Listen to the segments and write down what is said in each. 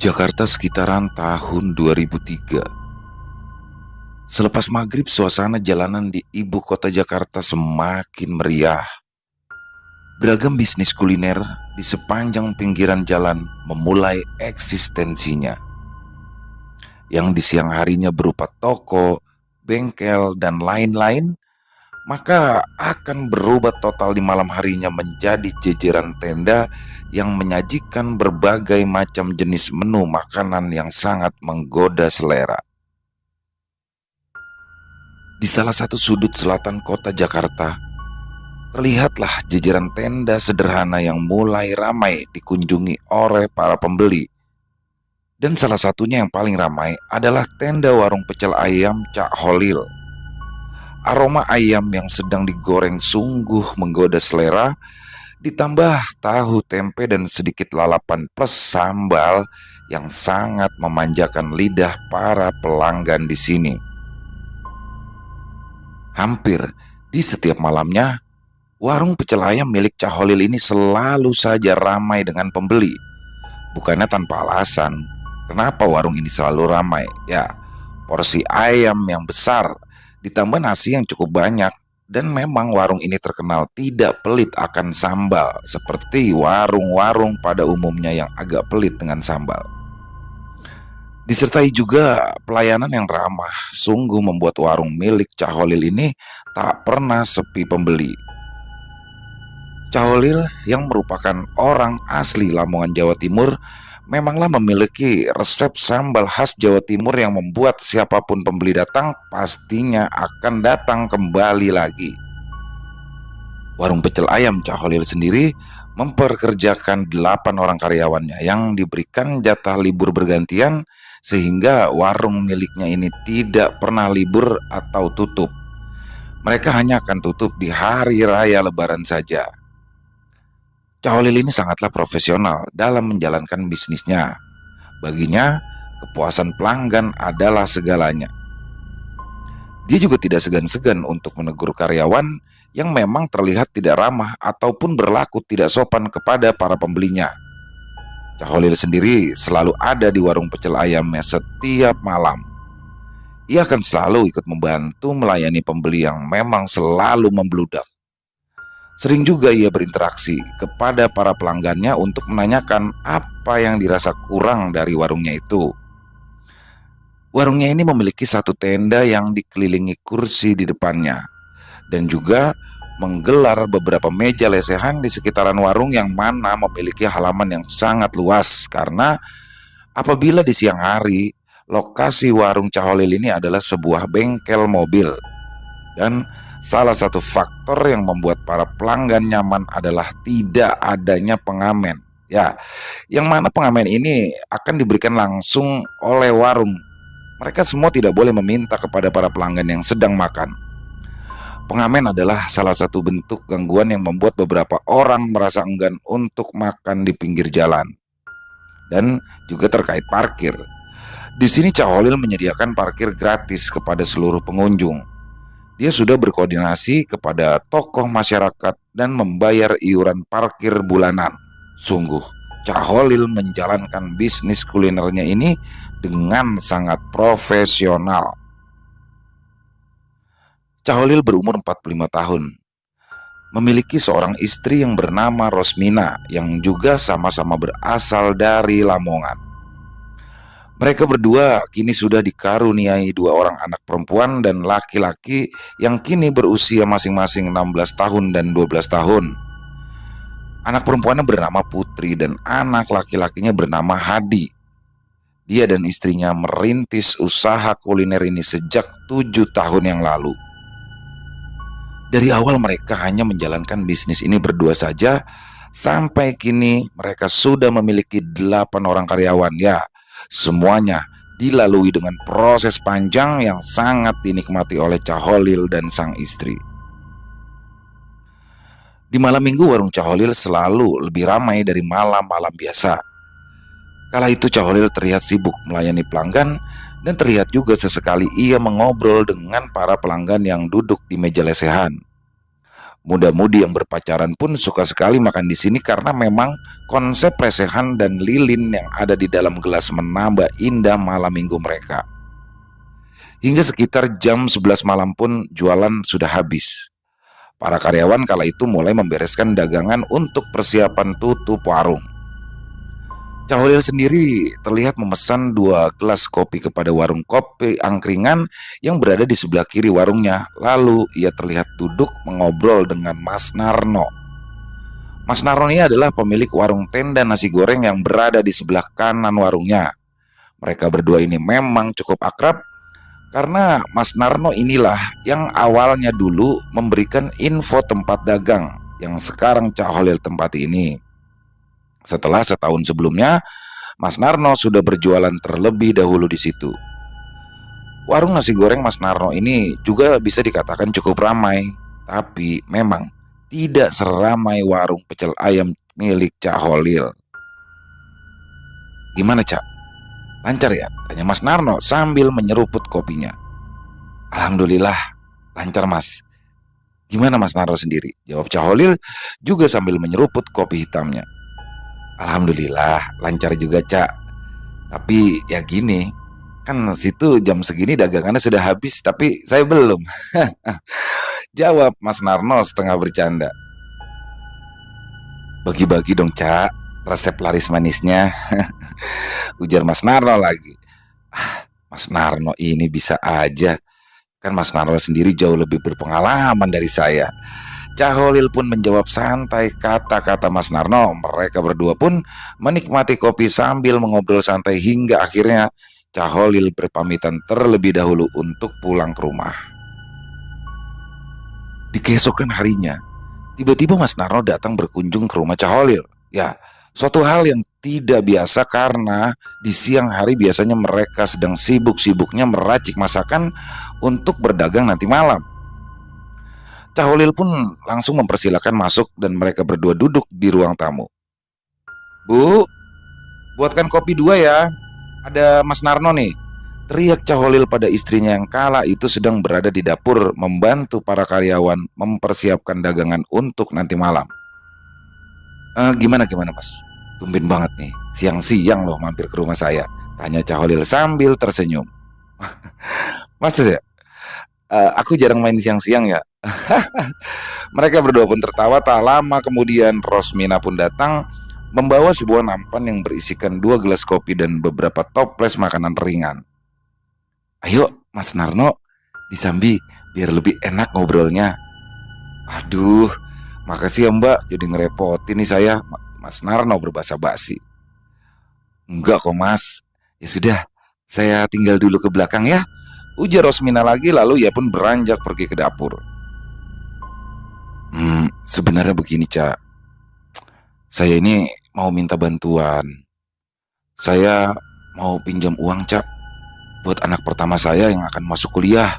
Jakarta sekitaran tahun 2003. Selepas maghrib, suasana jalanan di ibu kota Jakarta semakin meriah. Beragam bisnis kuliner di sepanjang pinggiran jalan memulai eksistensinya, yang di siang harinya berupa toko, bengkel, dan lain-lain, maka akan berubah total di malam harinya menjadi jejeran tenda yang menyajikan berbagai macam jenis menu makanan yang sangat menggoda selera. Di salah satu sudut selatan kota Jakarta, terlihatlah jejeran tenda sederhana yang mulai ramai dikunjungi oleh para pembeli. Dan salah satunya yang paling ramai adalah tenda warung pecel ayam Cak Holil. Aroma ayam yang sedang digoreng sungguh menggoda selera, ditambah tahu tempe dan sedikit lalapan plus sambal yang sangat memanjakan lidah para pelanggan di sini. Hampir di setiap malamnya, warung pecel ayam milik Cak Holil ini selalu saja ramai dengan pembeli. Bukannya tanpa alasan. Kenapa warung ini selalu ramai? Ya, porsi ayam yang besar ditambah nasi yang cukup banyak. Dan memang warung ini terkenal tidak pelit akan sambal, seperti warung-warung pada umumnya yang agak pelit dengan sambal. Disertai juga pelayanan yang ramah, sungguh membuat warung milik Cak Holil ini tak pernah sepi pembeli. Cak Holil yang merupakan orang asli Lamongan, Jawa Timur, memanglah memiliki resep sambal khas Jawa Timur yang membuat siapapun pembeli datang pastinya akan datang kembali lagi. Warung pecel ayam Cak Holil sendiri memperkerjakan 8 orang karyawannya yang diberikan jatah libur bergantian, sehingga warung miliknya ini tidak pernah libur atau tutup. Mereka hanya akan tutup di hari raya Lebaran saja. Cak Holil ini sangatlah profesional dalam menjalankan bisnisnya. Baginya, kepuasan pelanggan adalah segalanya. Dia juga tidak segan-segan untuk menegur karyawan yang memang terlihat tidak ramah ataupun berlaku tidak sopan kepada para pembelinya. Cak Holil sendiri selalu ada di warung pecel ayamnya setiap malam. Ia akan selalu ikut membantu melayani pembeli yang memang selalu membludak. Sering juga ia berinteraksi kepada para pelanggannya untuk menanyakan apa yang dirasa kurang dari warungnya itu. Warungnya ini memiliki satu tenda yang dikelilingi kursi di depannya, dan juga menggelar beberapa meja lesehan di sekitaran warung yang mana memiliki halaman yang sangat luas, karena apabila di siang hari, lokasi warung Cak Holil ini adalah sebuah bengkel mobil. Dan salah satu faktor yang membuat para pelanggan nyaman adalah tidak adanya pengamen. Ya, yang mana pengamen ini akan diberikan langsung oleh warung. Mereka semua tidak boleh meminta kepada para pelanggan yang sedang makan. Pengamen adalah salah satu bentuk gangguan yang membuat beberapa orang merasa enggan untuk makan di pinggir jalan. Dan juga terkait parkir. Di sini Cak Holil menyediakan parkir gratis kepada seluruh pengunjung. Dia sudah berkoordinasi kepada tokoh masyarakat dan membayar iuran parkir bulanan. Sungguh, Cak Holil menjalankan bisnis kulinernya ini dengan sangat profesional. Cak Holil berumur 45 tahun. Memiliki seorang istri yang bernama Rosmina yang juga sama-sama berasal dari Lamongan. Mereka berdua kini sudah dikaruniai 2 orang anak perempuan dan laki-laki yang kini berusia masing-masing 16 tahun dan 12 tahun. Anak perempuannya bernama Putri dan anak laki-lakinya bernama Hadi. Dia dan istrinya merintis usaha kuliner ini sejak 7 tahun yang lalu. Dari awal mereka hanya menjalankan bisnis ini berdua saja, sampai kini mereka sudah memiliki 8 orang karyawan. Ya, semuanya dilalui dengan proses panjang yang sangat dinikmati oleh Cak Holil dan sang istri. Di malam minggu warung Cak Holil selalu lebih ramai dari malam-malam biasa. Kala itu Cak Holil terlihat sibuk melayani pelanggan, dan terlihat juga sesekali ia mengobrol dengan para pelanggan yang duduk di meja lesehan. Muda-mudi yang berpacaran pun suka sekali makan di sini karena memang konsep resehan dan lilin yang ada di dalam gelas menambah indah malam minggu mereka. Hingga sekitar jam 11 malam pun jualan sudah habis. Para karyawan kala itu mulai membereskan dagangan untuk persiapan tutup warung. Cahulil sendiri terlihat memesan 2 gelas kopi kepada warung kopi angkringan yang berada di sebelah kiri warungnya. Lalu ia terlihat duduk mengobrol dengan Mas Narno. Mas Narno ini adalah pemilik warung tenda nasi goreng yang berada di sebelah kanan warungnya. Mereka berdua ini memang cukup akrab karena Mas Narno inilah yang awalnya dulu memberikan info tempat dagang yang sekarang Cahholil tempati ini. Setelah setahun sebelumnya, Mas Narno sudah berjualan terlebih dahulu di situ. Warung nasi goreng Mas Narno ini juga bisa dikatakan cukup ramai, tapi memang tidak seramai warung pecel ayam milik Cahholil. Gimana, Cak? Lancar ya? Tanya Mas Narno sambil menyeruput kopinya. Alhamdulillah, lancar Mas. Gimana Mas Narno sendiri? Jawab Cahholil juga sambil menyeruput kopi hitamnya. Alhamdulillah, lancar juga, Cak. Tapi ya gini, kan situ jam segini dagangannya sudah habis, tapi saya belum. Jawab Mas Narno setengah bercanda. Bagi-bagi dong, Cak, resep laris manisnya. Ujar Mas Narno lagi. Mas Narno ini bisa aja. Kan Mas Narno sendiri jauh lebih berpengalaman dari saya. Cahholil pun menjawab santai kata-kata Mas Narno. Mereka berdua pun menikmati kopi sambil mengobrol santai hingga akhirnya Cahholil berpamitan terlebih dahulu untuk pulang ke rumah. Di keesokan harinya, tiba-tiba Mas Narno datang berkunjung ke rumah Cahholil. Ya, suatu hal yang tidak biasa karena di siang hari biasanya mereka sedang sibuk-sibuknya meracik masakan untuk berdagang nanti malam. Cahholil pun langsung mempersilahkan masuk dan mereka berdua duduk di ruang tamu. Bu, buatkan kopi 2 ya. Ada Mas Narno nih. Teriak Cahholil pada istrinya yang kala itu sedang berada di dapur membantu para karyawan mempersiapkan dagangan untuk nanti malam. Gimana Mas? Tumben banget nih, siang-siang loh mampir ke rumah saya. Tanya Cahholil sambil tersenyum. Mas ya? Aku jarang main siang-siang ya. Mereka berdua pun tertawa. Tak lama kemudian Rosmina pun datang membawa sebuah nampan yang berisikan 2 gelas kopi dan beberapa toples makanan ringan. Ayo Mas Narno, disambi biar lebih enak ngobrolnya. Aduh, makasih ya Mbak, jadi ngerepotin nih saya. Mas Narno berbahasa basi. Enggak kok Mas, ya sudah, saya tinggal dulu ke belakang ya, ujar Rosmina lagi. Lalu ia pun beranjak pergi ke dapur. Sebenarnya begini Cak, saya ini mau minta bantuan. Saya mau pinjam uang Cak, buat anak pertama saya yang akan masuk kuliah,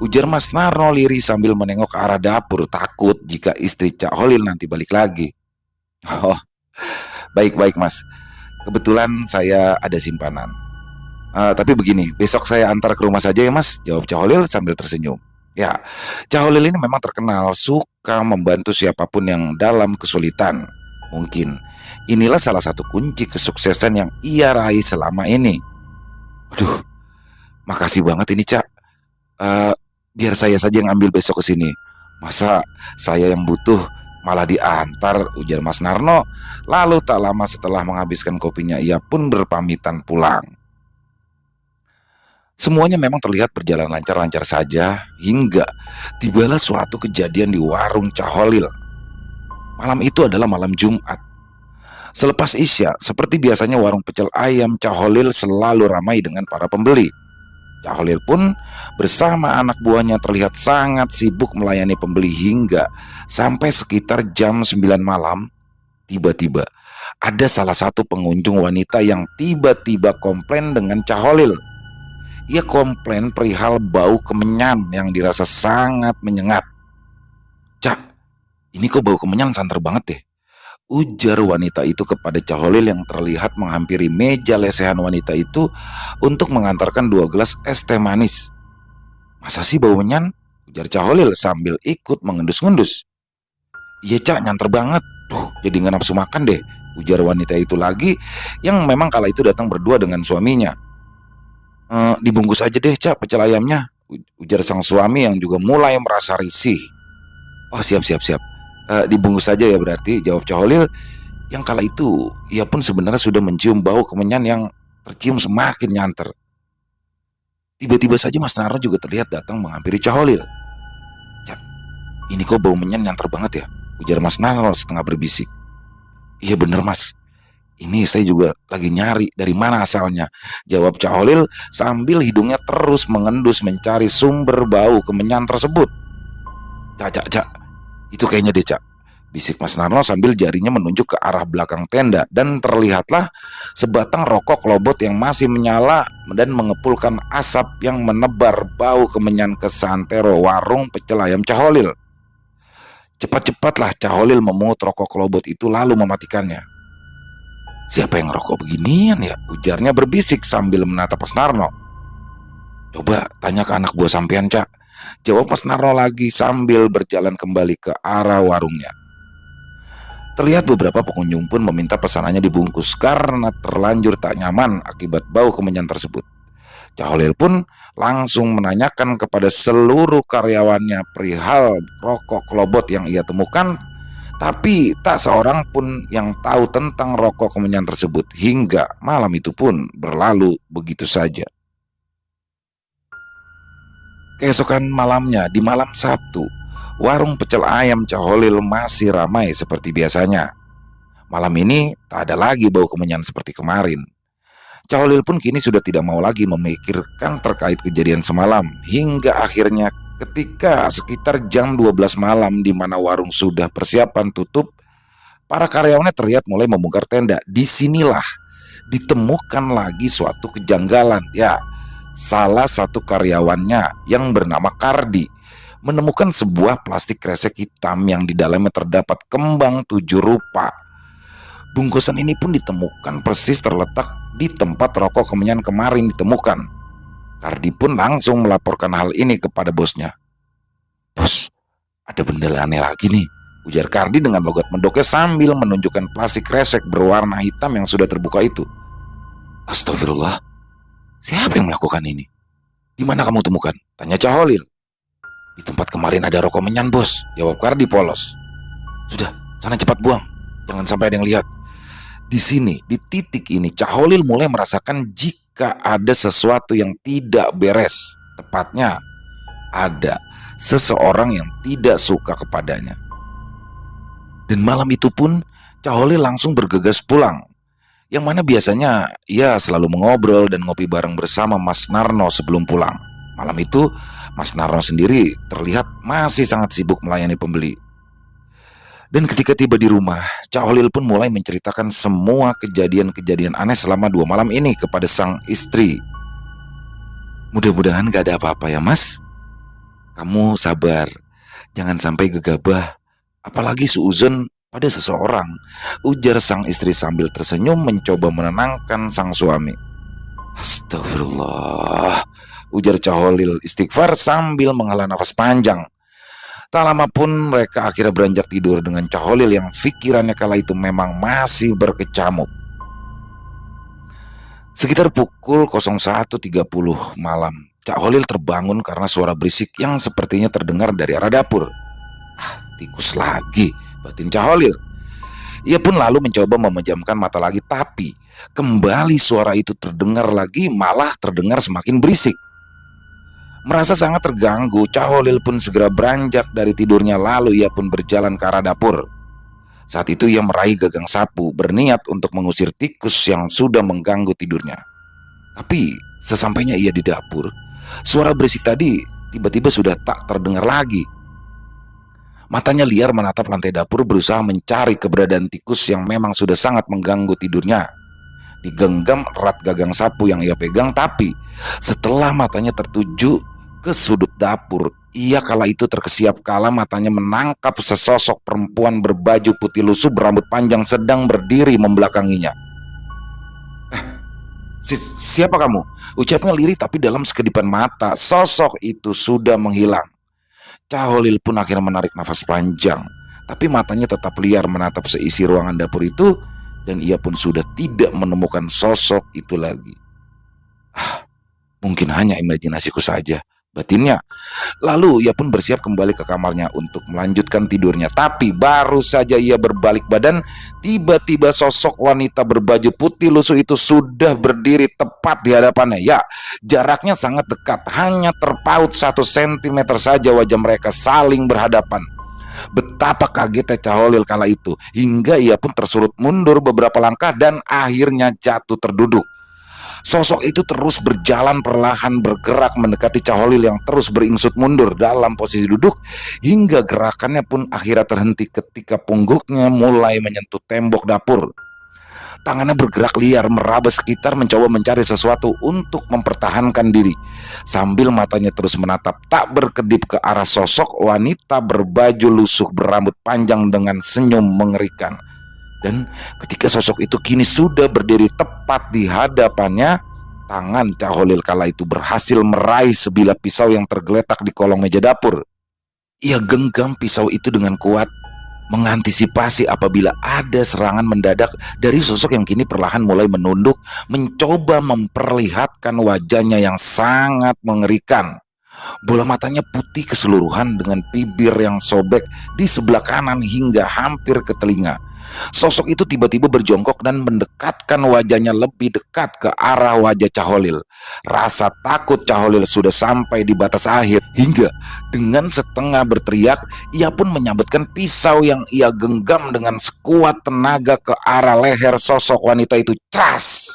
ujar Mas Narno lirih sambil menengok ke arah dapur, takut jika istri Cahholil nanti balik lagi. Oh, baik Mas, kebetulan saya ada simpanan. Tapi begini, besok saya antar ke rumah saja ya Mas, jawab Cahholil sambil tersenyum. Ya, Cahholil ini memang terkenal suka membantu siapapun yang dalam kesulitan. Mungkin inilah salah satu kunci kesuksesan yang ia raih selama ini. Aduh, makasih banget ini Cak. Biar saya saja yang ambil besok ke sini. Masa saya yang butuh malah diantar, ujar Mas Narno. Lalu tak lama setelah menghabiskan kopinya, ia pun berpamitan pulang. Semuanya memang terlihat berjalan lancar-lancar saja hingga tibalah suatu kejadian di warung Cahholil. Malam itu adalah malam Jumat. Selepas Isya, seperti biasanya warung pecel ayam Cahholil selalu ramai dengan para pembeli. Cahholil pun bersama anak buahnya terlihat sangat sibuk melayani pembeli hingga sampai sekitar jam 9 malam. Tiba-tiba ada salah satu pengunjung wanita yang tiba-tiba komplain dengan Cahholil. Ia komplain perihal bau kemenyan yang dirasa sangat menyengat. Cak, ini kok bau kemenyan santer banget deh, ujar wanita itu kepada Cahholil yang terlihat menghampiri meja lesehan wanita itu untuk mengantarkan 2 gelas es teh manis. Masa sih bau menyan? Ujar Cahholil sambil ikut mengendus-ngendus. Iya Cak, nyanter banget. Tuh, jadi nggak nafsu makan deh, ujar wanita itu lagi yang memang kala itu datang berdua dengan suaminya. Dibungkus aja deh Cak pecel ayamnya, ujar sang suami yang juga mulai merasa risih. Oh siap siap siap. Dibungkus saja ya berarti, jawab Caholil yang kala itu ia pun sebenarnya sudah mencium bau kemenyan yang tercium semakin nyanter. Tiba-tiba saja Mas Narno juga terlihat datang menghampiri Caholil. Cak, ini kok bau menyan nyanter banget ya, ujar Mas Narno setengah berbisik. Iya bener Mas, ini saya juga lagi nyari dari mana asalnya, jawab Caholil sambil hidungnya terus mengendus mencari sumber bau kemenyan tersebut. Cak, cak, cak, itu kayaknya deh Cak, bisik Mas Narno sambil jarinya menunjuk ke arah belakang tenda, dan terlihatlah sebatang rokok lobot yang masih menyala dan mengepulkan asap yang menebar bau kemenyan ke santero warung pecel ayam Caholil. Cepat-cepatlah Caholil memungut rokok lobot itu lalu mematikannya. Siapa yang ngerokok beginian ya, ujarnya berbisik sambil menatap Mas Narno. Coba tanya ke anak buah sampean Cak, jawab Mas Narno lagi sambil berjalan kembali ke arah warungnya. Terlihat beberapa pengunjung pun meminta pesanannya dibungkus karena terlanjur tak nyaman akibat bau kemenyan tersebut. Caholil pun langsung menanyakan kepada seluruh karyawannya perihal rokok kelobot yang ia temukan, tapi tak seorang pun yang tahu tentang rokok kemenyan tersebut hingga malam itu pun berlalu begitu saja. Keesokan malamnya, di malam Sabtu, warung pecel ayam Caholil masih ramai seperti biasanya. Malam ini tak ada lagi bau kemenyan seperti kemarin. Caholil pun kini sudah tidak mau lagi memikirkan terkait kejadian semalam, hingga akhirnya ketika sekitar jam 12 malam di mana warung sudah persiapan tutup, para karyawannya terlihat mulai membongkar tenda. Disinilah ditemukan lagi suatu kejanggalan. Ya, salah satu karyawannya yang bernama Kardi menemukan sebuah plastik kresek hitam yang di dalamnya terdapat kembang 7 rupa. Bungkusan ini pun ditemukan persis terletak di tempat rokok kemenyan kemarin ditemukan. Kardi pun langsung melaporkan hal ini kepada bosnya. Bos, ada benda aneh lagi nih, ujar Kardi dengan logat mendoknya sambil menunjukkan plastik kresek berwarna hitam yang sudah terbuka itu. Astagfirullah, siapa yang melakukan ini? Di mana kamu temukan? Tanya Caholil. Di tempat kemarin ada rokok menyan bos, jawab Kardi polos. Sudah, sana cepat buang, jangan sampai ada yang lihat. Di sini, di titik ini, Caholil mulai merasakan jika ada sesuatu yang tidak beres. Tepatnya, ada seseorang yang tidak suka kepadanya. Dan malam itu pun, Caholil langsung bergegas pulang. Yang mana biasanya ia selalu mengobrol dan ngopi bareng bersama Mas Narno sebelum pulang. Malam itu, Mas Narno sendiri terlihat masih sangat sibuk melayani pembeli. Dan ketika tiba di rumah, Caholil pun mulai menceritakan semua kejadian-kejadian aneh selama 2 malam ini kepada sang istri. Mudah-mudahan gak ada apa-apa ya mas. Kamu sabar, jangan sampai gegabah, apalagi suuzon pada seseorang, ujar sang istri sambil tersenyum mencoba menenangkan sang suami. Astagfirullah, ujar Caholil istighfar sambil menghela nafas panjang. Tak lama pun mereka akhirnya beranjak tidur dengan Caholil yang pikirannya kala itu memang masih berkecamuk. Sekitar pukul 01.30 malam, Caholil terbangun karena suara berisik yang sepertinya terdengar dari arah dapur. Tikus lagi, batin Caholil. Ia pun lalu mencoba memejamkan mata lagi, tapi kembali suara itu terdengar lagi, malah terdengar semakin berisik. Merasa sangat terganggu, Caholil pun segera beranjak dari tidurnya lalu ia pun berjalan ke arah dapur. Saat itu ia meraih gagang sapu berniat untuk mengusir tikus yang sudah mengganggu tidurnya. Tapi sesampainya ia di dapur, suara berisik tadi tiba-tiba sudah tak terdengar lagi. Matanya liar menatap lantai dapur berusaha mencari keberadaan tikus yang memang sudah sangat mengganggu tidurnya. Digenggam erat gagang sapu yang ia pegang, tapi setelah matanya tertuju ke sudut dapur, ia kala itu terkesiap kala matanya menangkap sesosok perempuan berbaju putih lusuh berambut panjang sedang berdiri membelakanginya. Siapa kamu? Ucapnya lirih, tapi dalam sekedipan mata sosok itu sudah menghilang. Caholil pun akhirnya menarik nafas panjang. Tapi matanya tetap liar menatap seisi ruangan dapur itu, dan ia pun sudah tidak menemukan sosok itu lagi. Mungkin hanya imajinasiku saja, batinnya. Lalu ia pun bersiap kembali ke kamarnya untuk melanjutkan tidurnya. Tapi baru saja ia berbalik badan, tiba-tiba sosok wanita berbaju putih lusuh itu sudah berdiri tepat di hadapannya. Ya, jaraknya sangat dekat, hanya terpaut 1 sentimeter saja wajah mereka saling berhadapan. Betapa kagetnya Caholil kala itu, hingga ia pun tersurut mundur beberapa langkah dan akhirnya jatuh terduduk. Sosok itu terus berjalan perlahan bergerak mendekati Caholil yang terus beringsut mundur dalam posisi duduk, hingga gerakannya pun akhirnya terhenti ketika punggungnya mulai menyentuh tembok dapur. Tangannya bergerak liar meraba sekitar mencoba mencari sesuatu untuk mempertahankan diri, sambil matanya terus menatap tak berkedip ke arah sosok wanita berbaju lusuh berambut panjang dengan senyum mengerikan. Dan ketika sosok itu kini sudah berdiri tepat di hadapannya, tangan Caholil kala itu berhasil meraih sebilah pisau yang tergeletak di kolong meja dapur. Ia genggam pisau itu dengan kuat, mengantisipasi apabila ada serangan mendadak dari sosok yang kini perlahan mulai menunduk, mencoba memperlihatkan wajahnya yang sangat mengerikan. Bola matanya putih keseluruhan dengan bibir yang sobek di sebelah kanan hingga hampir ke telinga. Sosok itu tiba-tiba berjongkok dan mendekatkan wajahnya lebih dekat ke arah wajah Caholil. Rasa takut Caholil sudah sampai di batas akhir, hingga dengan setengah berteriak, ia pun menyabetkan pisau yang ia genggam dengan sekuat tenaga ke arah leher sosok wanita itu. Tras!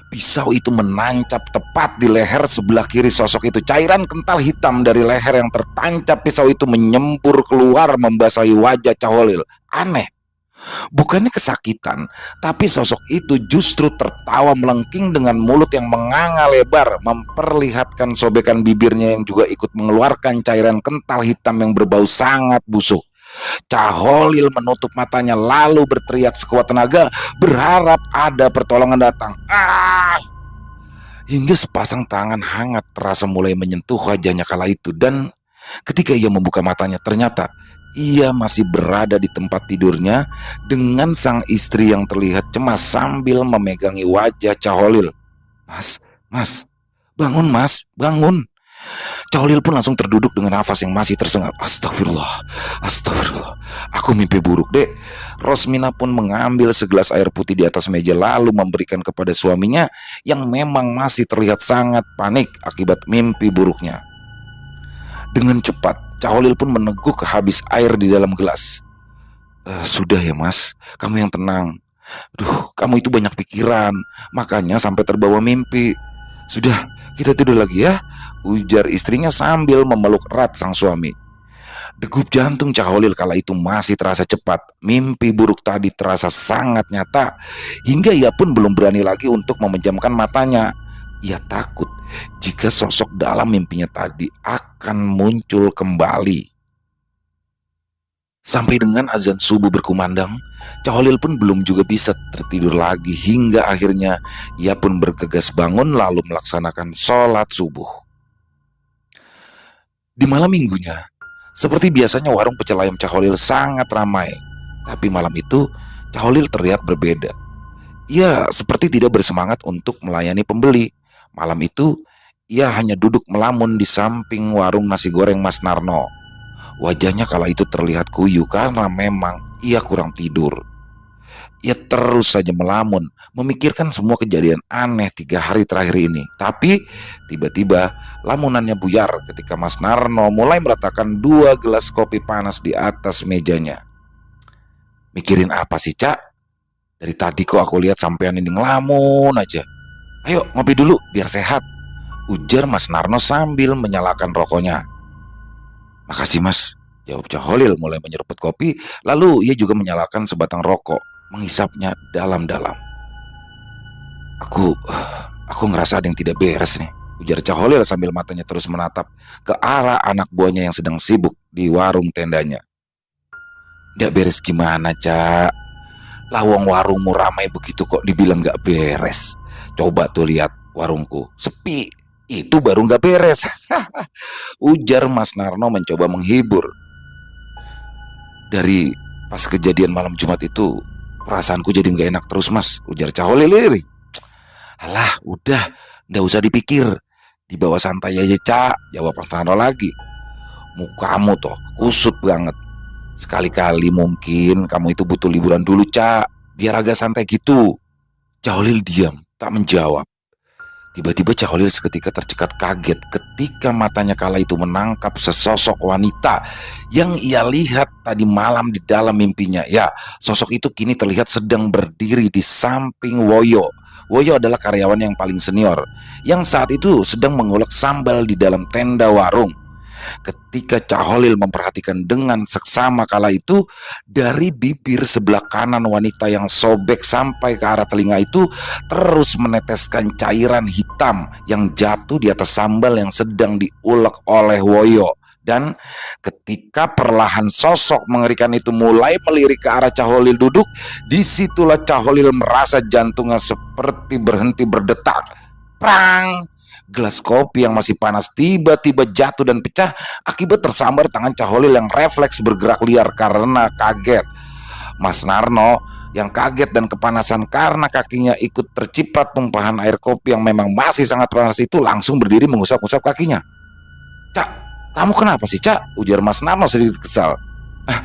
Pisau itu menancap tepat di leher sebelah kiri sosok itu. Cairan kental hitam dari leher yang tertancap pisau itu menyembur keluar membasahi wajah Caholil. Aneh, bukannya kesakitan, tapi sosok itu justru tertawa melengking dengan mulut yang menganga lebar, memperlihatkan sobekan bibirnya yang juga ikut mengeluarkan cairan kental hitam yang berbau sangat busuk. Caholil menutup matanya lalu berteriak sekuat tenaga, berharap ada pertolongan datang. Hingga sepasang tangan hangat terasa mulai menyentuh wajahnya kala itu, dan ketika ia membuka matanya ternyata ia masih berada di tempat tidurnya dengan sang istri yang terlihat cemas sambil memegangi wajah Caholil. Mas, bangun mas, bangun. Caholil pun langsung terduduk dengan nafas yang masih tersengal. Astagfirullah, astagfirullah, aku mimpi buruk dek. Rosmina pun mengambil segelas air putih di atas meja lalu memberikan kepada suaminya yang memang masih terlihat sangat panik akibat mimpi buruknya. Dengan cepat Caholil pun meneguk habis air di dalam gelas. Sudah ya mas, kamu yang tenang. Kamu itu banyak pikiran, makanya sampai terbawa mimpi. Sudah, kita tidur lagi ya, ujar istrinya sambil memeluk erat sang suami. Degup jantung Caholil kala itu masih terasa cepat. Mimpi buruk tadi terasa sangat nyata, hingga ia pun belum berani lagi untuk memejamkan matanya. Ia takut jika sosok dalam mimpinya tadi akan muncul kembali. Sampai dengan azan subuh berkumandang, Caholil pun belum juga bisa tertidur lagi, hingga akhirnya ia pun bergegas bangun lalu melaksanakan sholat subuh. Di malam minggunya, seperti biasanya warung pecel ayam Caholil sangat ramai. Tapi malam itu Caholil terlihat berbeda. Ia seperti tidak bersemangat untuk melayani pembeli. Malam itu ia hanya duduk melamun di samping warung nasi goreng Mas Narno. Wajahnya kala itu terlihat kuyu karena memang ia kurang tidur. Ia terus saja melamun, memikirkan semua kejadian aneh 3 hari terakhir ini. Tapi tiba-tiba lamunannya buyar ketika Mas Narno mulai meletakkan 2 gelas kopi panas di atas mejanya. Mikirin apa sih, Cak? Dari tadi kok aku lihat sampean ini ngelamun aja. Ayo ngopi dulu biar sehat, ujar Mas Narno sambil menyalakan rokoknya. Makasih mas, jawab Caholil mulai menyeruput kopi. Lalu ia juga menyalakan sebatang rokok, menghisapnya dalam-dalam. Aku ngerasa ada yang tidak beres nih, ujar Caholil sambil matanya terus menatap ke arah anak buahnya yang sedang sibuk di warung tendanya. Nggak beres gimana, Cak? Lawang warungmu ramai begitu kok dibilang nggak beres. Coba tuh lihat warungku, sepi. Itu baru nggak beres, ujar Mas Narno mencoba menghibur. Pas kejadian malam Jumat itu, perasaanku jadi nggak enak terus mas, ujar Caholil lirik. Alah, udah, nggak usah dipikir. Dibawa santai aja, Cak, jawab Mas Narno lagi. Mukamu toh kusut banget. Sekali-kali mungkin kamu itu butuh liburan dulu, Cak. Biar agak santai gitu. Caholil diam, tak menjawab. Tiba-tiba Caholil seketika tercekat kaget ketika matanya kala itu menangkap sesosok wanita yang ia lihat tadi malam di dalam mimpinya. Ya, sosok itu kini terlihat sedang berdiri di samping Woyo. Woyo adalah karyawan yang paling senior yang saat itu sedang mengulek sambal di dalam tenda warung. Ketika Caholil memperhatikan dengan seksama kala itu, dari bibir sebelah kanan wanita yang sobek sampai ke arah telinga itu terus meneteskan cairan hitam yang jatuh di atas sambal yang sedang diulek oleh Woyo. Dan ketika perlahan sosok mengerikan itu mulai melirik ke arah Caholil duduk, disitulah Caholil merasa jantungnya seperti berhenti berdetak. Prang! Gelas kopi yang masih panas tiba-tiba jatuh dan pecah akibat tersambar tangan Caholil yang refleks bergerak liar karena kaget. Mas Narno yang kaget dan kepanasan karena kakinya ikut terciprat tumpahan air kopi yang memang masih sangat panas itu langsung berdiri mengusap-usap kakinya. Cak, kamu kenapa sih, Cak? Ujar Mas Narno sedikit kesal. Ah,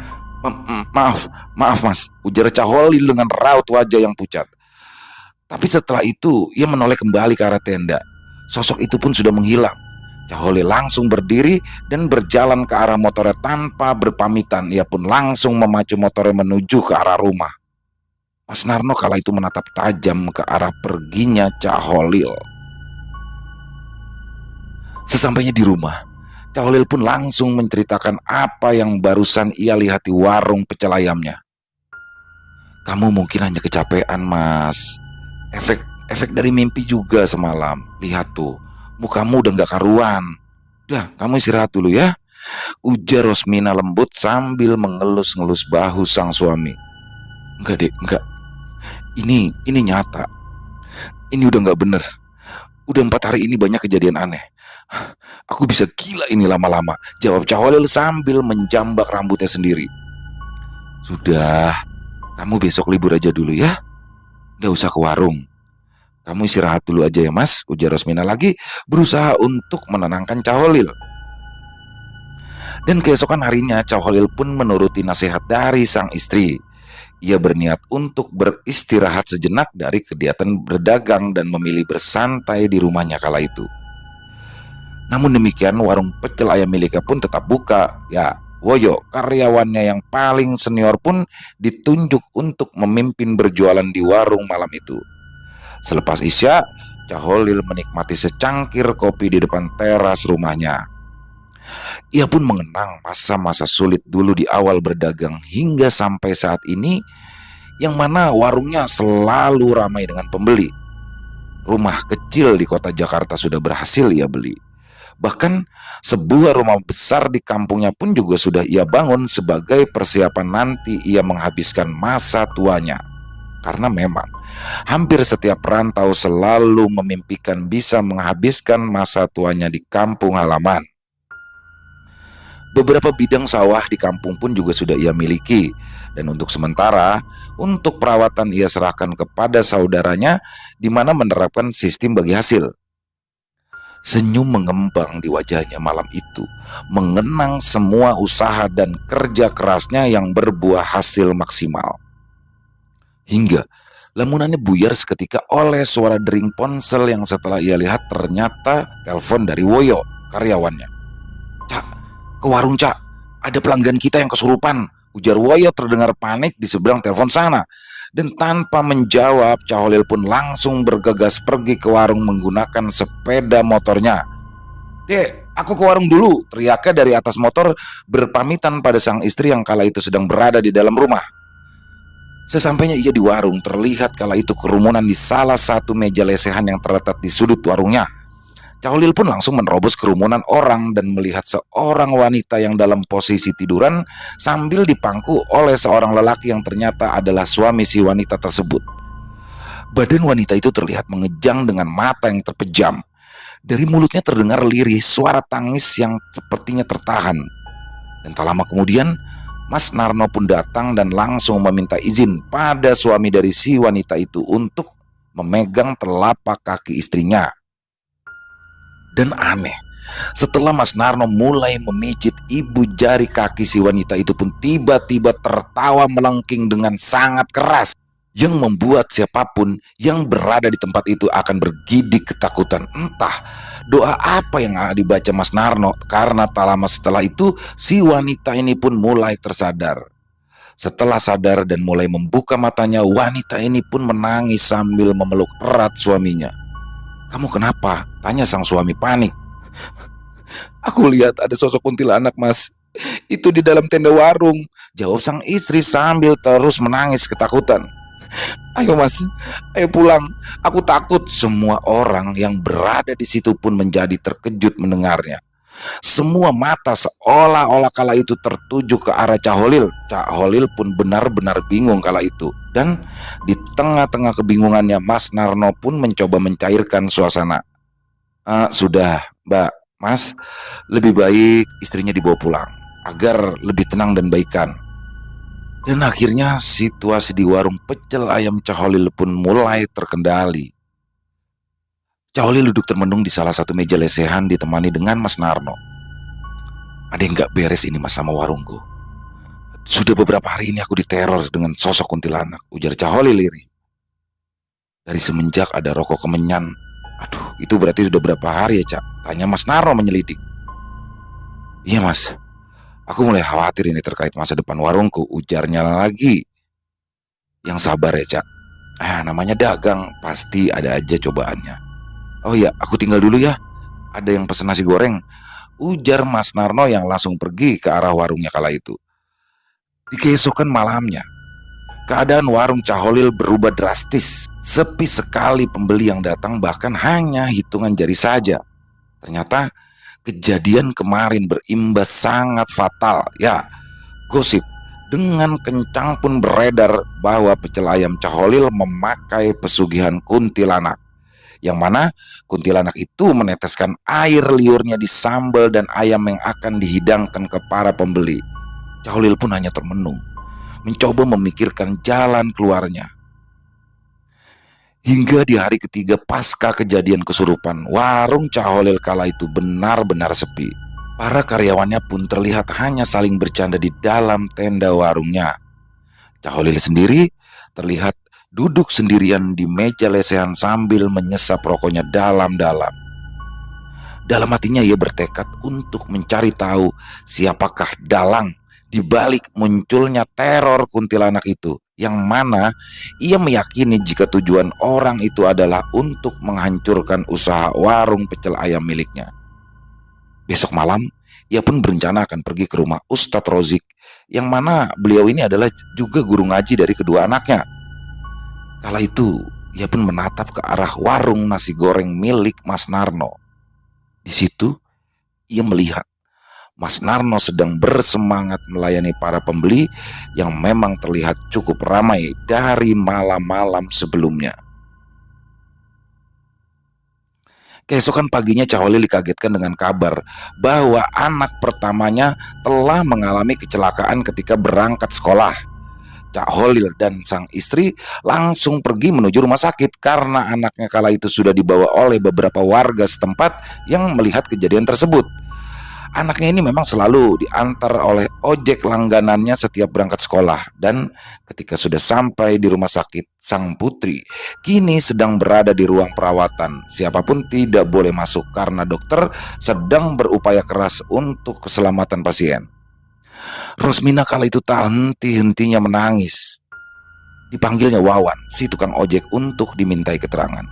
maaf mas, ujar Caholil dengan raut wajah yang pucat. Tapi setelah itu ia menoleh kembali ke arah tenda. Sosok itu pun sudah menghilang. Caholil langsung berdiri dan berjalan ke arah motornya tanpa berpamitan. Ia pun langsung memacu motornya menuju ke arah rumah. Mas Narno kala itu menatap tajam ke arah perginya Caholil. Sesampainya di rumah, Caholil pun langsung menceritakan apa yang barusan ia lihat di warung pecel ayamnya. Kamu mungkin hanya kecapean, Mas. Efek dari mimpi juga semalam. Lihat tuh, mukamu udah gak karuan. Udah, kamu istirahat dulu ya, ujar Rosmina lembut sambil mengelus-ngelus bahu sang suami. Enggak dek, enggak. Ini nyata. Ini udah gak bener. Udah 4 hari ini banyak kejadian aneh. Aku bisa gila ini lama-lama, jawab Caholil sambil menjambak rambutnya sendiri. Sudah, kamu besok libur aja dulu ya. Gak usah ke warung. Kamu istirahat dulu aja ya mas, ujar Rosmina lagi berusaha untuk menenangkan Caholil. Dan keesokan harinya Caholil pun menuruti nasihat dari sang istri. Ia berniat untuk beristirahat sejenak dari kegiatan berdagang dan memilih bersantai di rumahnya kala itu. Namun demikian warung pecel ayam miliknya pun tetap buka. Ya, Woyo, karyawannya yang paling senior pun ditunjuk untuk memimpin berjualan di warung malam itu. Selepas isya, Caholil menikmati secangkir kopi di depan teras rumahnya. Ia pun mengenang masa-masa sulit dulu di awal berdagang hingga sampai saat ini, yang mana warungnya selalu ramai dengan pembeli. Rumah kecil di kota Jakarta sudah berhasil ia beli. Bahkan sebuah rumah besar di kampungnya pun juga sudah ia bangun sebagai persiapan nanti ia menghabiskan masa tuanya. Karena memang hampir setiap perantau selalu memimpikan bisa menghabiskan masa tuanya di kampung halaman. Beberapa bidang sawah di kampung pun juga sudah ia miliki. Dan untuk sementara, untuk perawatan ia serahkan kepada saudaranya, di mana menerapkan sistem bagi hasil. Senyum mengembang di wajahnya malam itu, mengenang semua usaha dan kerja kerasnya yang berbuah hasil maksimal. Hingga lamunannya buyar seketika oleh suara dering ponsel yang setelah ia lihat ternyata telepon dari Woyo, karyawannya. Cak, ke warung Cak, ada pelanggan kita yang kesurupan, ujar Woyo terdengar panik di seberang telepon sana. Dan tanpa menjawab, Caholil pun langsung bergegas pergi ke warung menggunakan sepeda motornya. Dek, aku ke warung dulu, teriaknya dari atas motor berpamitan pada sang istri yang kala itu sedang berada di dalam rumah. Sesampainya ia di warung, terlihat kala itu kerumunan di salah satu meja lesehan yang terletak di sudut warungnya. Caholil pun langsung menerobos kerumunan orang dan melihat seorang wanita yang dalam posisi tiduran sambil dipangku oleh seorang lelaki yang ternyata adalah suami si wanita tersebut. Badan wanita itu terlihat mengejang dengan mata yang terpejam. Dari mulutnya terdengar lirih suara tangis yang sepertinya tertahan. Dan tak lama kemudian Mas Narno pun datang dan langsung meminta izin pada suami dari si wanita itu untuk memegang telapak kaki istrinya. Dan aneh, setelah Mas Narno mulai memijit ibu jari kaki si wanita itu pun tiba-tiba tertawa melengking dengan sangat keras, yang membuat siapapun yang berada di tempat itu akan bergidik ketakutan. Entah doa apa yang dibaca Mas Narno, karena tak lama setelah itu si wanita ini pun mulai tersadar. Setelah sadar dan mulai membuka matanya, wanita ini pun menangis sambil memeluk erat suaminya. "Kamu kenapa?" tanya sang suami panik. "Aku lihat ada sosok kuntilanak, Mas. Itu di dalam tenda warung," jawab sang istri sambil terus menangis ketakutan. "Ayo Mas, ayo pulang. Aku takut." Semua orang yang berada di situ pun menjadi terkejut mendengarnya. Semua mata seolah-olah kala itu tertuju ke arah Cak Holil. Cak Holil pun benar-benar bingung kala itu. Dan di tengah-tengah kebingungannya, Mas Narno pun mencoba mencairkan suasana. Sudah, Mbak, Mas, lebih baik istrinya dibawa pulang agar lebih tenang dan baikan." Dan akhirnya situasi di warung pecel ayam Cak Holil pun mulai terkendali. Cak Holil duduk termenung di salah satu meja lesehan ditemani dengan Mas Narno. "Ada yang gak beres ini Mas sama warungku. Sudah beberapa hari ini aku diteror dengan sosok kuntilanak," ujar Cak Holil lirih. "Dari semenjak ada rokok kemenyan." "Aduh, itu berarti sudah berapa hari ya, Cak?" tanya Mas Narno menyelidik. "Iya Mas, aku mulai khawatir ini terkait masa depan warungku," ujarnya lagi. "Yang sabar ya, Cak. Namanya dagang, pasti ada aja cobaannya. Oh iya, aku tinggal dulu ya. Ada yang pesen nasi goreng," ujar Mas Narno yang langsung pergi ke arah warungnya kala itu. Di keesokan malamnya, keadaan warung Cak Holil berubah drastis. Sepi sekali pembeli yang datang, bahkan hanya hitungan jari saja. Ternyata kejadian kemarin berimbas sangat fatal. Ya, gosip dengan kencang pun beredar bahwa pecel ayam Cak Holil memakai pesugihan kuntilanak, yang mana kuntilanak itu meneteskan air liurnya di sambal dan ayam yang akan dihidangkan ke para pembeli. Cak Holil pun hanya termenung, mencoba memikirkan jalan keluarnya. Hingga di hari ketiga pasca kejadian kesurupan, warung Cak Holil kala itu benar-benar sepi. Para karyawannya pun terlihat hanya saling bercanda di dalam tenda warungnya. Cak Holil sendiri terlihat duduk sendirian di meja lesehan sambil menyesap rokoknya dalam-dalam. Dalam hatinya ia bertekad untuk mencari tahu siapakah dalang di balik munculnya teror kuntilanak itu, yang mana ia meyakini jika tujuan orang itu adalah untuk menghancurkan usaha warung pecel ayam miliknya. Besok malam, ia pun berencana akan pergi ke rumah Ustadz Rozik, yang mana beliau ini adalah juga guru ngaji dari kedua anaknya. Kala itu, ia pun menatap ke arah warung nasi goreng milik Mas Narno. Di situ, ia melihat Mas Narno sedang bersemangat melayani para pembeli yang memang terlihat cukup ramai dari malam-malam sebelumnya. Keesokan paginya Cak Holil dikagetkan dengan kabar bahwa anak pertamanya telah mengalami kecelakaan ketika berangkat sekolah. Cak Holil dan sang istri langsung pergi menuju rumah sakit karena anaknya kala itu sudah dibawa oleh beberapa warga setempat yang melihat kejadian tersebut. Anaknya ini memang selalu diantar oleh ojek langganannya setiap berangkat sekolah, dan ketika sudah sampai di rumah sakit, sang putri kini sedang berada di ruang perawatan. Siapapun tidak boleh masuk karena dokter sedang berupaya keras untuk keselamatan pasien. Rosmina kala itu tak henti-hentinya menangis. Dipanggilnya Wawan, si tukang ojek, untuk dimintai keterangan.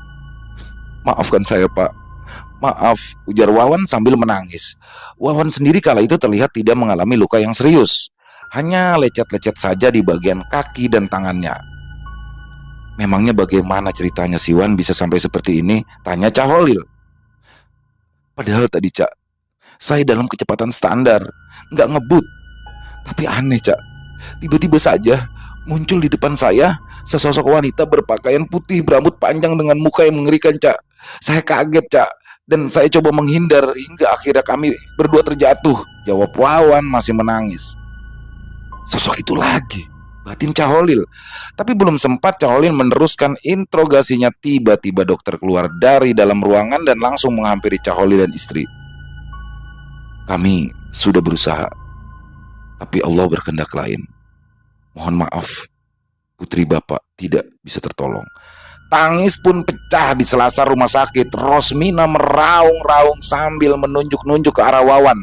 "Maafkan saya Pak, maaf," ujar Wawan sambil menangis. Wawan sendiri kala itu terlihat tidak mengalami luka yang serius, hanya lecet-lecet saja di bagian kaki dan tangannya. "Memangnya bagaimana ceritanya si Wan bisa sampai seperti ini?" tanya Cak Holil. "Padahal tadi Cak, saya dalam kecepatan standar, nggak ngebut. Tapi aneh Cak, tiba-tiba saja muncul di depan saya sesosok wanita berpakaian putih berambut panjang dengan muka yang mengerikan Cak. Saya kaget Cak, dan saya coba menghindar hingga akhirnya kami berdua terjatuh," jawab Wawan masih menangis. Sosok itu lagi, batin Caholil. Tapi belum sempat Caholil meneruskan interogasinya, tiba-tiba dokter keluar dari dalam ruangan dan langsung menghampiri Caholil dan istri. Kami sudah berusaha, tapi Allah berkehendak lain. Mohon maaf, putri Bapak tidak bisa tertolong. Tangis pun pecah di selasar rumah sakit. Rosmina meraung-raung sambil menunjuk-nunjuk ke arah Wawan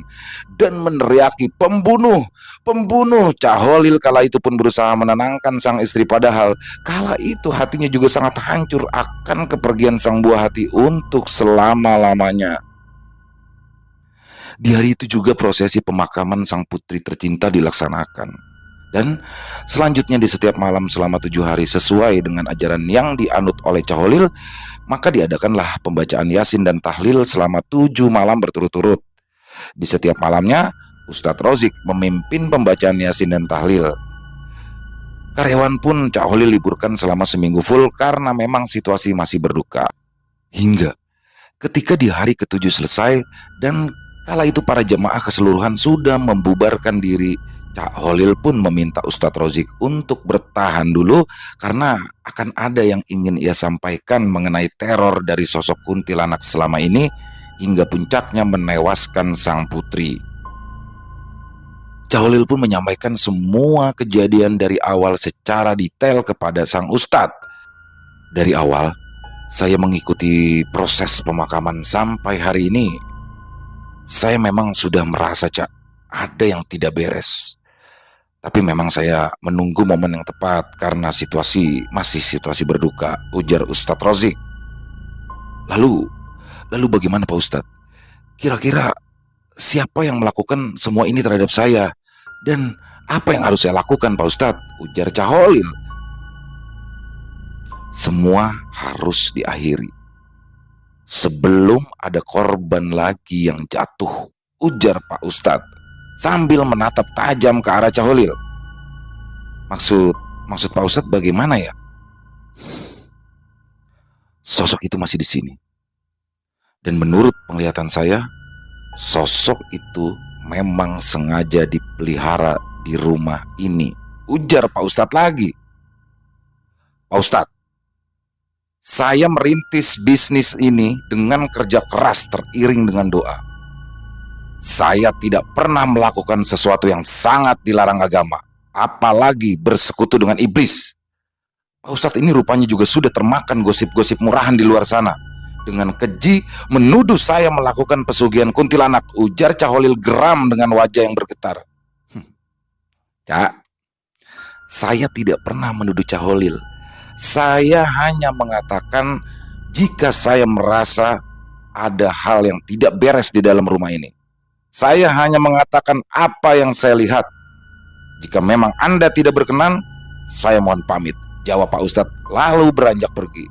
dan meneriaki, "Pembunuh, pembunuh!" Caholil kala itu pun berusaha menenangkan sang istri, padahal kala itu hatinya juga sangat hancur akan kepergian sang buah hati untuk selama-lamanya. Di hari itu juga prosesi pemakaman sang putri tercinta dilaksanakan. Dan selanjutnya di setiap malam selama 7 hari sesuai dengan ajaran yang dianut oleh Caholil, maka diadakanlah pembacaan Yasin dan tahlil selama 7 malam berturut-turut. Di setiap malamnya, Ustadz Rozik memimpin pembacaan Yasin dan tahlil. Karyawan pun Caholil liburkan selama seminggu full karena memang situasi masih berduka. Hingga ketika di hari ke-7 selesai dan kala itu para jemaah keseluruhan sudah membubarkan diri, Caholil pun meminta Ustadz Rozik untuk bertahan dulu karena akan ada yang ingin ia sampaikan mengenai teror dari sosok kuntilanak selama ini hingga puncaknya menewaskan sang putri. Caholil pun menyampaikan semua kejadian dari awal secara detail kepada sang ustadz. Dari awal, saya mengikuti proses pemakaman sampai hari ini. Saya memang sudah merasa, Cak, ada yang tidak beres. Tapi memang saya menunggu momen yang tepat karena masih situasi berduka, ujar Ustadz Rozik. Lalu bagaimana Pak Ustadz? Kira-kira siapa yang melakukan semua ini terhadap saya? Dan apa yang harus saya lakukan Pak Ustadz? Ujar Caholil. Semua harus diakhiri sebelum ada korban lagi yang jatuh, ujar Pak Ustadz sambil menatap tajam ke arah Caholil. Maksud Pak Ustadz bagaimana ya? Sosok itu masih di sini. Dan menurut penglihatan saya, sosok itu memang sengaja dipelihara di rumah ini, ujar Pak Ustadz lagi. Pak Ustadz, saya merintis bisnis ini dengan kerja keras teriring dengan doa. Saya tidak pernah melakukan sesuatu yang sangat dilarang agama, apalagi bersekutu dengan iblis. Pak Ustadz ini rupanya juga sudah termakan gosip-gosip murahan di luar sana. Dengan keji menuduh saya melakukan pesugihan kuntilanak, ujar Caholil geram dengan wajah yang bergetar. Cak, saya tidak pernah menuduh Caholil. Saya hanya mengatakan jika saya merasa ada hal yang tidak beres di dalam rumah ini. Saya hanya mengatakan apa yang saya lihat. Jika memang Anda tidak berkenan, saya mohon pamit, jawab Pak Ustadz lalu beranjak pergi.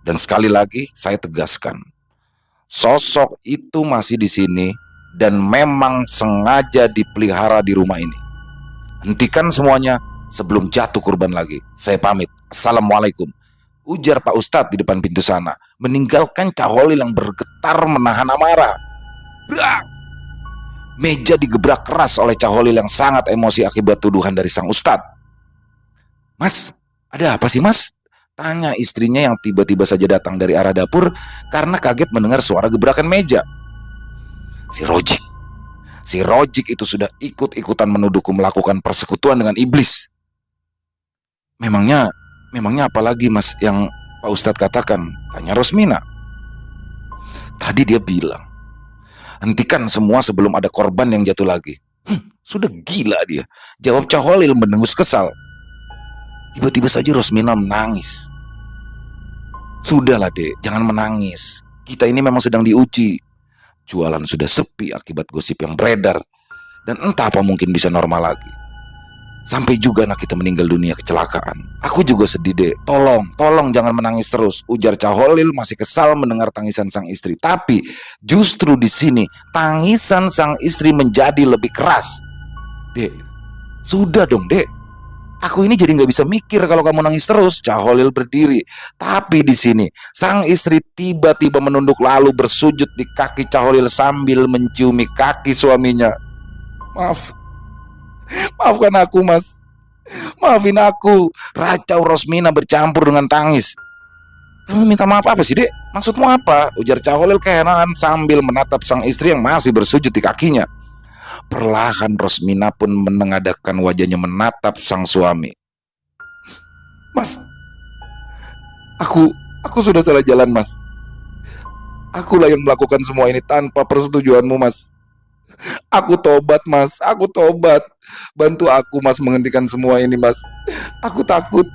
Dan sekali lagi saya tegaskan, sosok itu masih di sini dan memang sengaja dipelihara di rumah ini. Hentikan semuanya sebelum jatuh korban lagi. Saya pamit. Assalamualaikum, ujar Pak Ustadz di depan pintu sana, meninggalkan Caholil yang bergetar menahan amarah. Brak! Meja digebrak keras oleh Caholil yang sangat emosi akibat tuduhan dari sang ustadz. Mas, ada apa sih mas? Tanya istrinya yang tiba-tiba saja datang dari arah dapur karena kaget mendengar suara gebrakan meja. Si Rojik itu sudah ikut-ikutan menuduhku melakukan persekutuan dengan iblis. Memangnya apa lagi mas yang Pak Ustadz katakan? Tanya Rosmina. Tadi dia bilang, hentikan semua sebelum ada korban yang jatuh lagi. Sudah gila dia, jawab Caholil mendengus kesal. Tiba-tiba saja Rosmina menangis. Sudahlah dek, jangan menangis. Kita ini memang sedang diuji. Jualan sudah sepi akibat gosip yang beredar. Dan entah apa mungkin bisa normal lagi. Sampai juga anak kita meninggal dunia kecelakaan. Aku juga sedih dek. Tolong jangan menangis terus, ujar Caholil masih kesal mendengar tangisan sang istri. Tapi justru di sini tangisan sang istri menjadi lebih keras. Dek, sudah dong dek. Aku ini jadi nggak bisa mikir kalau kamu nangis terus. Caholil berdiri. Tapi di sini sang istri tiba-tiba menunduk lalu bersujud di kaki Caholil sambil menciumi kaki suaminya. Maafkan aku, Mas. Maafin aku. Racau Rosmina bercampur dengan tangis. Kamu minta maaf apa sih, Dek? Maksudmu apa? Ujar Cahholil keherangan sambil menatap sang istri yang masih bersujud di kakinya. Perlahan Rosmina pun menengadahkan wajahnya menatap sang suami. Mas, aku sudah salah jalan, Mas. Akulah yang melakukan semua ini tanpa persetujuanmu, Mas. Aku tobat, Mas. Aku tobat. Bantu aku, Mas, menghentikan semua ini, Mas. Aku takut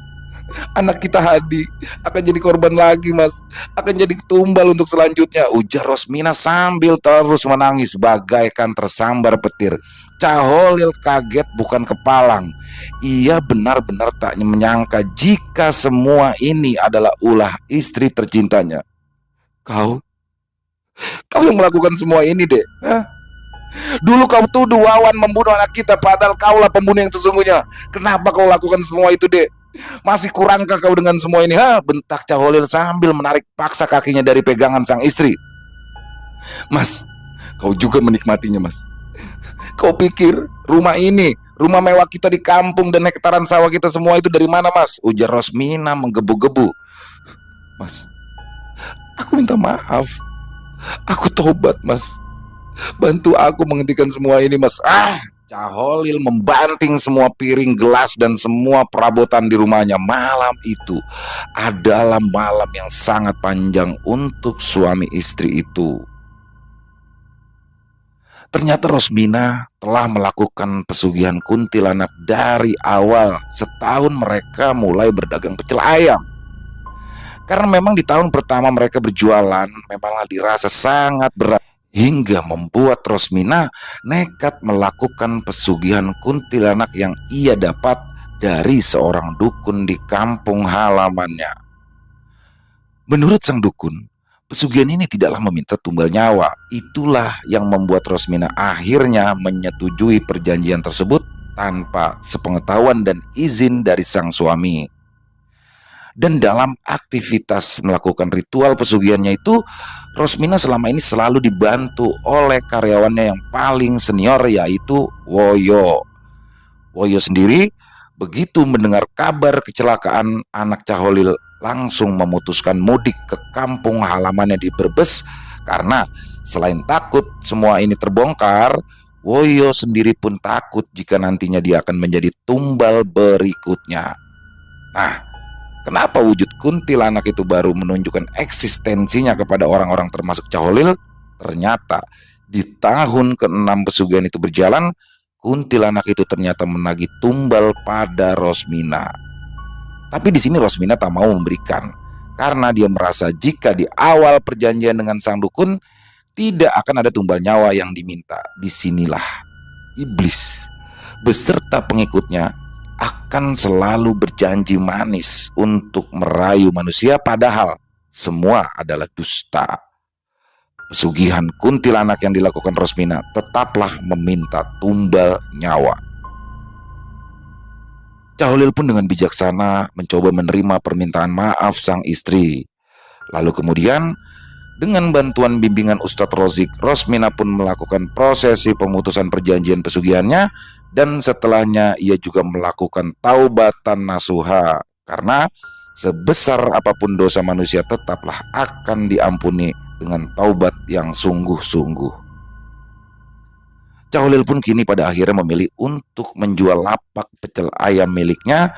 anak kita Hadi akan jadi korban lagi, Mas. Akan jadi tumbal untuk selanjutnya, ujar Rosmina sambil terus menangis bagaikan tersambar petir. Cahholil kaget bukan kepalang. Ia benar-benar tak menyangka jika semua ini adalah ulah istri tercintanya. Kau yang melakukan semua ini, Dek. Hah? Dulu kau tuduh Wawan membunuh anak kita, padahal kaulah pembunuh yang sesungguhnya. Kenapa kau lakukan semua itu, Dek? Masih kurangkah kau dengan semua ini? Bentak Cahholil sambil menarik paksa kakinya dari pegangan sang istri. Mas, kau juga menikmatinya, Mas. Kau pikir rumah ini, rumah mewah kita di kampung dan hektaran sawah kita semua itu dari mana, Mas? Ujar Rosmina menggebu-gebu. Mas, aku minta maaf. Aku tobat, Mas. Bantu aku menghentikan semua ini, Mas. Cahholil membanting semua piring, gelas, dan semua perabotan di rumahnya. Malam itu adalah malam yang sangat panjang untuk suami istri itu. Ternyata Rosmina telah melakukan pesugihan kuntilanak dari awal, setahun mereka mulai berdagang pecel ayam. Karena memang di tahun pertama mereka berjualan memanglah dirasa sangat berat, hingga membuat Rosmina nekat melakukan pesugihan kuntilanak yang ia dapat dari seorang dukun di kampung halamannya. Menurut sang dukun, pesugihan ini tidaklah meminta tumbal nyawa. Itulah yang membuat Rosmina akhirnya menyetujui perjanjian tersebut tanpa sepengetahuan dan izin dari sang suami. Dan dalam aktivitas melakukan ritual pesugihannya itu, Rosmina selama ini selalu dibantu oleh karyawannya yang paling senior, yaitu Woyo. Woyo sendiri begitu mendengar kabar kecelakaan anak Cahholil langsung memutuskan mudik ke kampung halamannya di Brebes, karena selain takut semua ini terbongkar, Woyo sendiri pun takut jika nantinya dia akan menjadi tumbal berikutnya. Nah, kenapa wujud kuntilanak itu baru menunjukkan eksistensinya kepada orang-orang termasuk Cahholil? Ternyata di tahun ke-6 pesugihan itu berjalan, kuntilanak itu ternyata menagih tumbal pada Rosmina. Tapi di sini Rosmina tak mau memberikan, karena dia merasa jika di awal perjanjian dengan sang dukun tidak akan ada tumbal nyawa yang diminta. Disinilah iblis beserta pengikutnya akan selalu berjanji manis untuk merayu manusia, padahal semua adalah dusta. Pesugihan kuntilanak yang dilakukan Rosmina tetaplah meminta tumbal nyawa. Cahholil pun dengan bijaksana mencoba menerima permintaan maaf sang istri. Lalu kemudian dengan bantuan bimbingan Ustadz Rozik, Rosmina pun melakukan prosesi pemutusan perjanjian pesugihannya. Dan setelahnya ia juga melakukan taubatan nasuha, karena sebesar apapun dosa manusia tetaplah akan diampuni dengan taubat yang sungguh-sungguh. Cahholil pun kini pada akhirnya memilih untuk menjual lapak pecel ayam miliknya,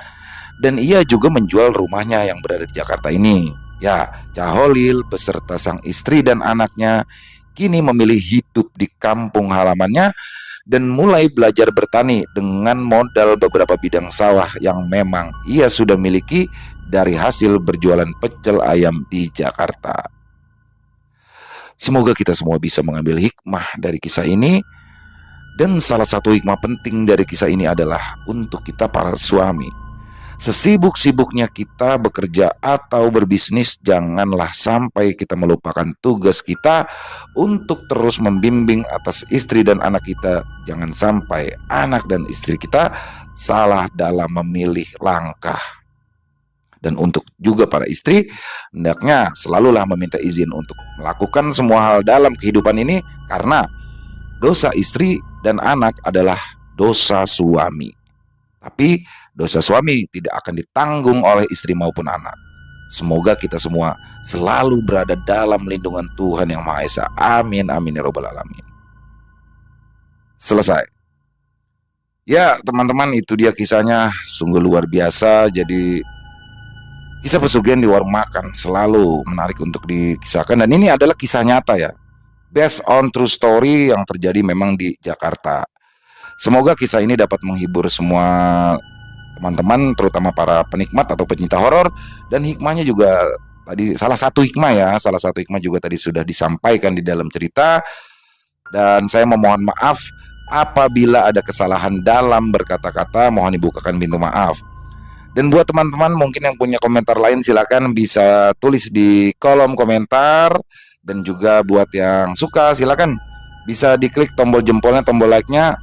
dan ia juga menjual rumahnya yang berada di Jakarta ini. Ya, Cahholil beserta sang istri dan anaknya kini memilih hidup di kampung halamannya dan mulai belajar bertani dengan modal beberapa bidang sawah yang memang ia sudah miliki dari hasil berjualan pecel ayam di Jakarta. Semoga kita semua bisa mengambil hikmah dari kisah ini. Dan salah satu hikmah penting dari kisah ini adalah untuk kita para suami. Sesibuk-sibuknya kita bekerja atau berbisnis, janganlah sampai kita melupakan tugas kita untuk terus membimbing atas istri dan anak kita. Jangan sampai anak dan istri kita salah dalam memilih langkah. Dan untuk juga para istri, hendaknya selalulah meminta izin untuk melakukan semua hal dalam kehidupan ini, karena dosa istri dan anak adalah dosa suami. Tapi dosa suami tidak akan ditanggung oleh istri maupun anak. Semoga kita semua selalu berada dalam lindungan Tuhan Yang Maha Esa. Amin, amin ya robbal alamin. Selesai. Ya teman-teman, itu dia kisahnya, sungguh luar biasa. Jadi kisah pesugihan di warung makan selalu menarik untuk dikisahkan. Dan ini adalah kisah nyata ya, based on true story yang terjadi memang di Jakarta. Semoga kisah ini dapat menghibur semua teman-teman, terutama para penikmat atau pecinta horor. Dan hikmahnya juga tadi, salah satu hikmah juga tadi sudah disampaikan di dalam cerita. Dan saya memohon maaf apabila ada kesalahan dalam berkata-kata, mohon dibukakan pintu maaf. Dan buat teman-teman mungkin yang punya komentar lain, silakan bisa tulis di kolom komentar. Dan juga buat yang suka, silakan bisa diklik tombol jempolnya, tombol like-nya.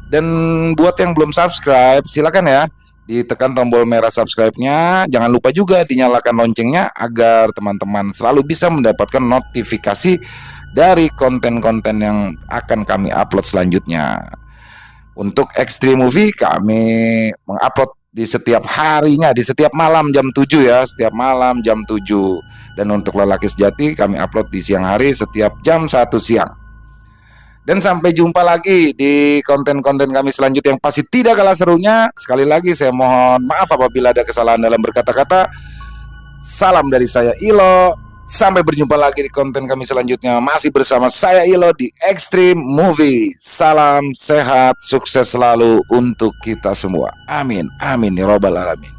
Dan buat yang belum subscribe, silakan ya ditekan tombol merah subscribe-nya. Jangan lupa juga dinyalakan loncengnya agar teman-teman selalu bisa mendapatkan notifikasi dari konten-konten yang akan kami upload selanjutnya. Untuk Extreme Movie kami mengupload di setiap harinya, di setiap malam jam 7 ya, setiap malam jam 7. Dan untuk Lelaki Sejati kami upload di siang hari setiap jam 1 siang. Dan sampai jumpa lagi di konten-konten kami selanjutnya yang pasti tidak kalah serunya. Sekali lagi saya mohon maaf apabila ada kesalahan dalam berkata-kata. Salam dari saya Ilo. Sampai berjumpa lagi di konten kami selanjutnya. Masih bersama saya Ilo di Extreme Movie. Salam sehat, sukses selalu untuk kita semua. Amin, amin ya robbal alamin.